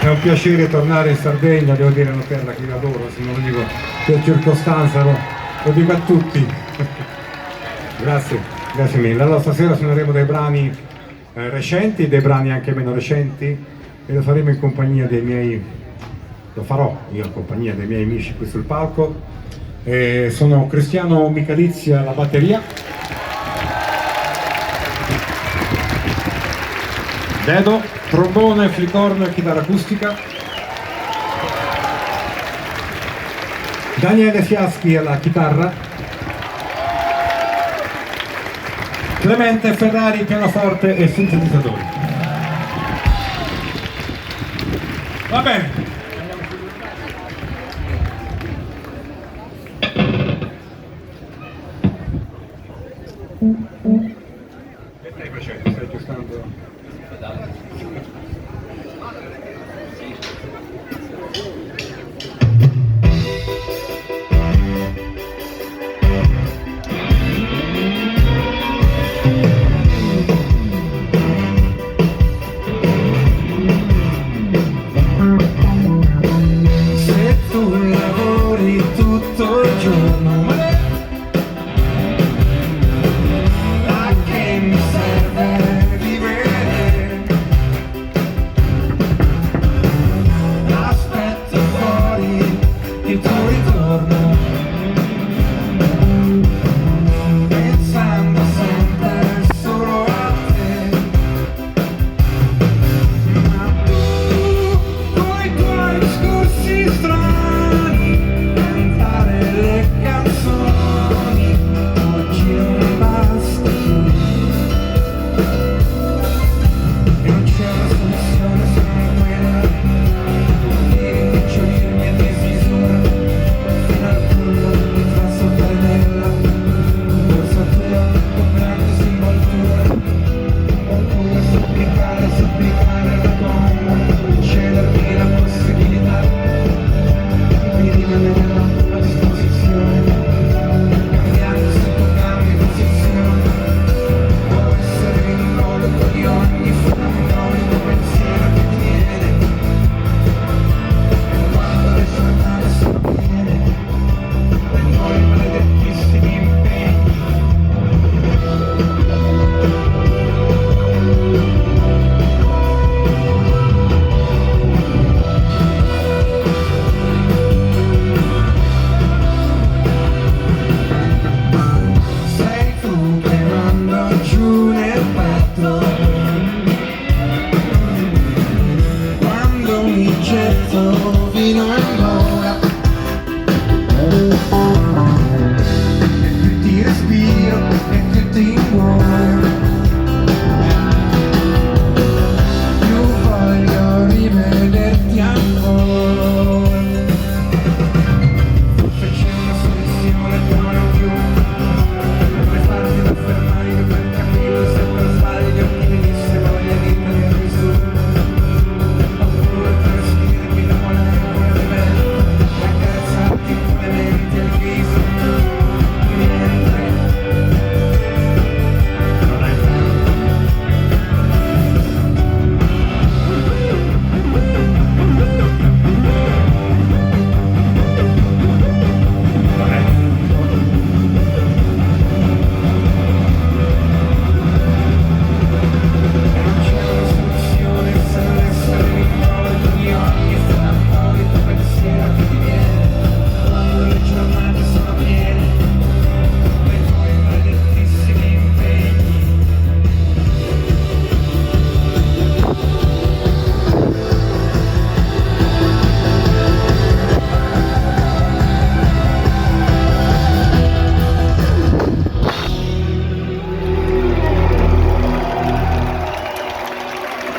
È un piacere tornare in Sardegna, devo dire, è una terra che io adoro, se non lo dico per circostanza, lo dico a tutti. Grazie, grazie mille. Allora stasera suoneremo dei brani recenti, dei brani anche meno recenti, e lo faremo in compagnia dei miei, lo farò io in compagnia dei miei amici qui sul palco. Sono Cristiano Michalizia alla batteria, Dedo, trombone, flicorno e chitarra acustica, Daniele Fiaschi alla chitarra, Clemente Ferrari pianoforte e sintetizzatori. Va bene. Che stai facendo? Stai aggiustando? Se tu lavori tutto il giorno, a che mi serve vivere? Aspetto fuori il tuo ritorno, pensando sempre solo a te. Ma tu, coi tuoi discorsi strani, cantare le canzoni, oggi non basta più. E non c'è una soluzione se non quella di rimpicciolirmi a dismisura, fino al punto di trasotare nella corsa tua con grande disinvoltura. Oppure supplicare la donna, cedermi la possibilità di rimanere a disposizione, cambiando se tu cambi posizione. Può essere l'involucro di ogni fondamento pensiero che mi viene, quando le giornate sono piene, prendo i maledettissimi impegni. Sei tu che mando giù nel petto, quando mi getto fino in basso.